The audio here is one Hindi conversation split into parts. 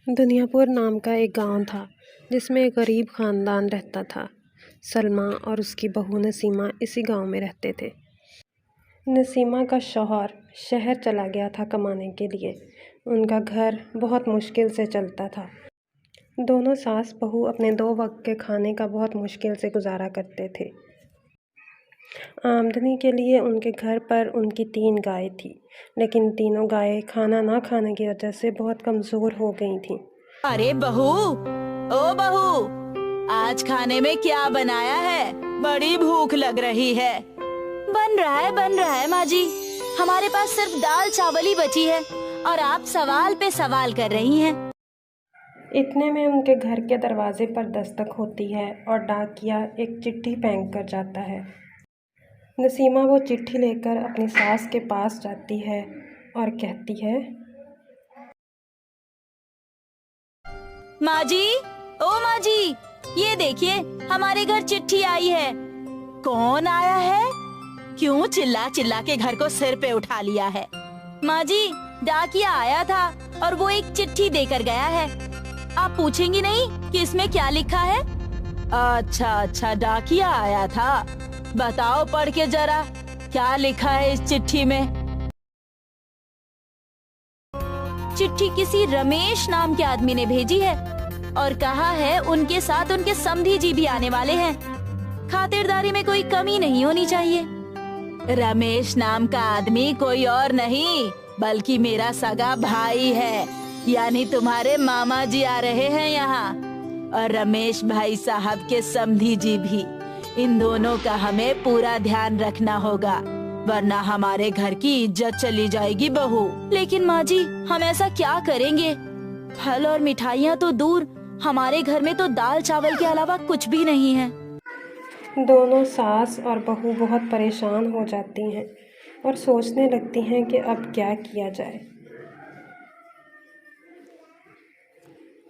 दुनियापुर नाम का एक गांव था जिसमें एक गरीब ख़ानदान रहता था। सलमा और उसकी बहू नसीमा इसी गांव में रहते थे। नसीमा का शौहर शहर चला गया था कमाने के लिए। उनका घर बहुत मुश्किल से चलता था। दोनों सास बहू अपने 2 वक्त के खाने का बहुत मुश्किल से गुजारा करते थे। आमदनी के लिए उनके घर पर उनकी 3 गायें थीं, लेकिन तीनों गायें खाना ना खाने की वजह से बहुत कमज़ोर हो गई थीं। अरे बहू, ओ बहू, आज खाने में क्या बनाया है? बड़ी भूख लग रही है। बन रहा है माँ जी। हमारे पास सिर्फ दाल चावल ही बची है और आप सवाल पे सवाल कर रही हैं। इतने में उनके घर के दरवाजे पर दस्तक होती है और डाकिया एक चिट्ठी फेंक कर जाता है। नसीमा वो चिट्ठी लेकर अपनी सास के पास जाती है और कहती है, माँ जी, ओ माँ जी, ये देखिए हमारे घर चिट्ठी आई है। कौन आया है? क्यों चिल्ला चिल्ला के घर को सिर पे उठा लिया है? माँ जी, डाकिया आया था और वो एक चिट्ठी देकर गया है। आप पूछेंगी नहीं कि इसमें क्या लिखा है? अच्छा, डाकिया आया था। बताओ पढ़ के जरा, क्या लिखा है इस चिट्ठी में? चिट्ठी किसी रमेश नाम के आदमी ने भेजी है और कहा है उनके साथ उनके समधी जी भी आने वाले हैं। खातिरदारी में कोई कमी नहीं होनी चाहिए। रमेश नाम का आदमी कोई और नहीं बल्कि मेरा सगा भाई है, यानी तुम्हारे मामा जी आ रहे हैं यहाँ, और रमेश भाई साहब के समधी जी भी। इन दोनों का हमें पूरा ध्यान रखना होगा, वरना हमारे घर की इज्जत चली जाएगी बहू। लेकिन माँ जी, हम ऐसा क्या करेंगे? फल और मिठाइयाँ तो दूर, हमारे घर में तो दाल चावल के अलावा कुछ भी नहीं है। दोनों सास और बहू बहुत परेशान हो जाती हैं और सोचने लगती हैं कि अब क्या किया जाए।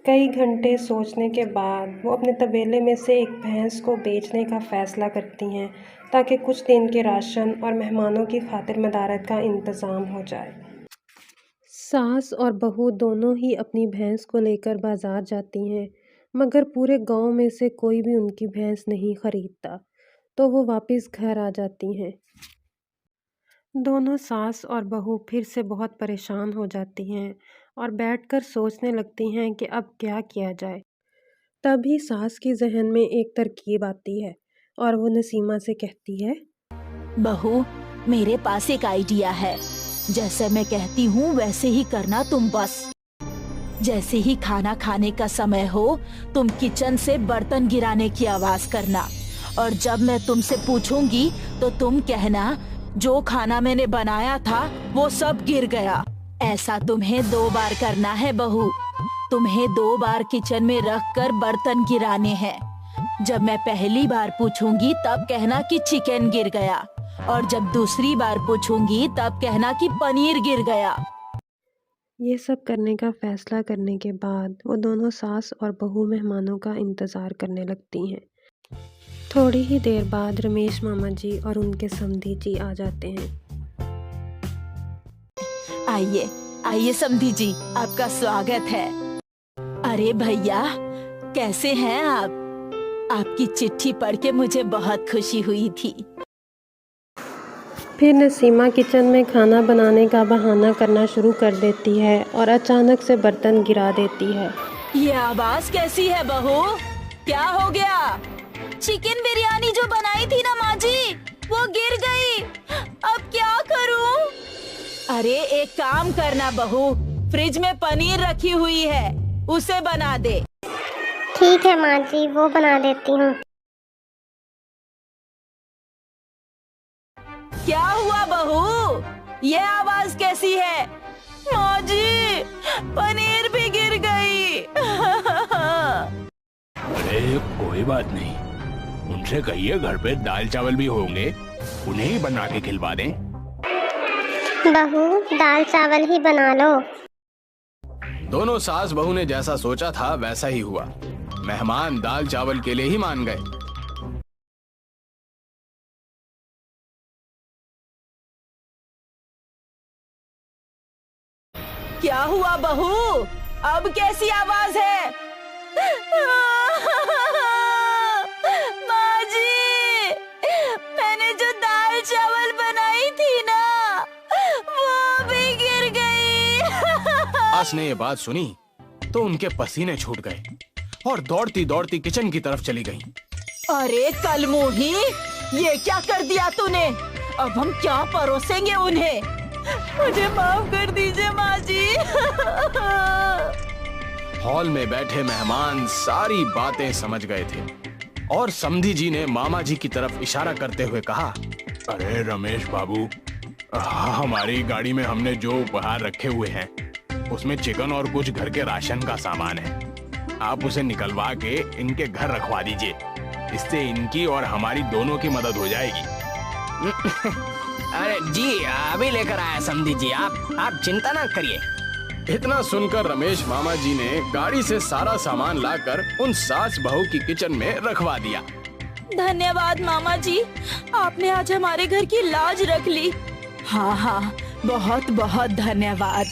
कई घंटे सोचने के बाद वो अपने तबेले में से एक भैंस को बेचने का फ़ैसला करती हैं ताकि कुछ दिन के राशन और मेहमानों की खातिर मदारत का इंतज़ाम हो जाए। सास और बहू दोनों ही अपनी भैंस को लेकर बाज़ार जाती हैं, मगर पूरे गांव में से कोई भी उनकी भैंस नहीं ख़रीदता, तो वो वापस घर आ जाती हैं। दोनों सास और बहू फिर से बहुत परेशान हो जाती हैं और बैठकर सोचने लगती हैं कि अब क्या किया जाए। तभी सास की जहन में एक तरकीब आती है और वो नसीमा से कहती है, बहू, मेरे पास एक आइडिया है। जैसे मैं कहती हूँ वैसे ही करना तुम बस। जैसे ही खाना खाने का समय हो, तुम किचन से बर्तन गिराने की आवाज करना, और जब मैं तुमसे पूछूंगी तो तुम कहना, जो खाना मैंने बनाया था वो सब गिर गया। ऐसा तुम्हें 2 बार करना है बहू। तुम्हें 2 बार किचन में रखकर बर्तन गिराने हैं। जब मैं पहली बार पूछूंगी तब कहना कि चिकन गिर गया, और जब दूसरी बार पूछूंगी तब कहना कि पनीर गिर गया। ये सब करने का फैसला करने के बाद वो दोनों सास और बहू मेहमानों का इंतज़ार करने लगती हैं। थोड़ी ही देर बाद रमेश मामा जी और उनके समधी जी आ जाते हैं। आइए आइए समधी जी, आपका स्वागत है। अरे भैया, कैसे हैं आप? आपकी चिट्ठी पढ़ के मुझे बहुत खुशी हुई थी। फिर नसीमा किचन में खाना बनाने का बहाना करना शुरू कर देती है और अचानक से बर्तन गिरा देती है। ये आवाज कैसी है बहू? क्या हो गया? चिकन बिरयानी जो बनाई थी ना माँ जी, वो गिर गई। अब क्या करूँ? अरे एक काम करना बहू, फ्रिज में पनीर रखी हुई है, उसे बना दे। ठीक है माँ जी, वो बना देती हूँ। क्या हुआ बहू? ये आवाज कैसी है? माँ जी, पनीर भी गिर गई। अरे कोई बात नहीं, उनसे कहिए घर पे दाल चावल भी होंगे, उन्हें ही बना के खिलवा दें। बहू, दाल चावल ही बना लो। दोनों सास बहू ने जैसा सोचा था वैसा ही हुआ। मेहमान दाल चावल के लिए ही मान गए। क्या हुआ बहू? अब कैसी आवाज है? माँ जी, मैंने जो दाल चावल बनाई थी ना, वो भी गिर गई। सास ने ये बात सुनी तो उनके पसीने छूट गए और दौड़ती दौड़ती किचन की तरफ चली गईं। अरे कलमुही, ये क्या कर दिया तूने? अब हम क्या परोसेंगे उन्हें? मुझे माफ कर दीजिए माँ जी। हॉल में बैठे मेहमान सारी बातें समझ गए थे और समधी जी ने मामा जी की तरफ इशारा करते हुए कहा, अरे रमेश बाबू, हमारी गाड़ी में हमने जो उपहार रखे हुए हैं उसमें चिकन और कुछ घर के राशन का सामान है। आप उसे निकलवा के इनके घर रखवा दीजिए। इससे इनकी और हमारी दोनों की मदद हो जाएगी। अरे जी, अभी लेकर आया समधी जी, आप चिंता ना करिए। इतना सुनकर रमेश मामा जी ने गाड़ी से सारा सामान लाकर उन सास बहू की किचन में रखवा दिया। धन्यवाद मामा जी, आपने आज हमारे घर की लाज रख ली। हाँ हाँ, बहुत बहुत धन्यवाद।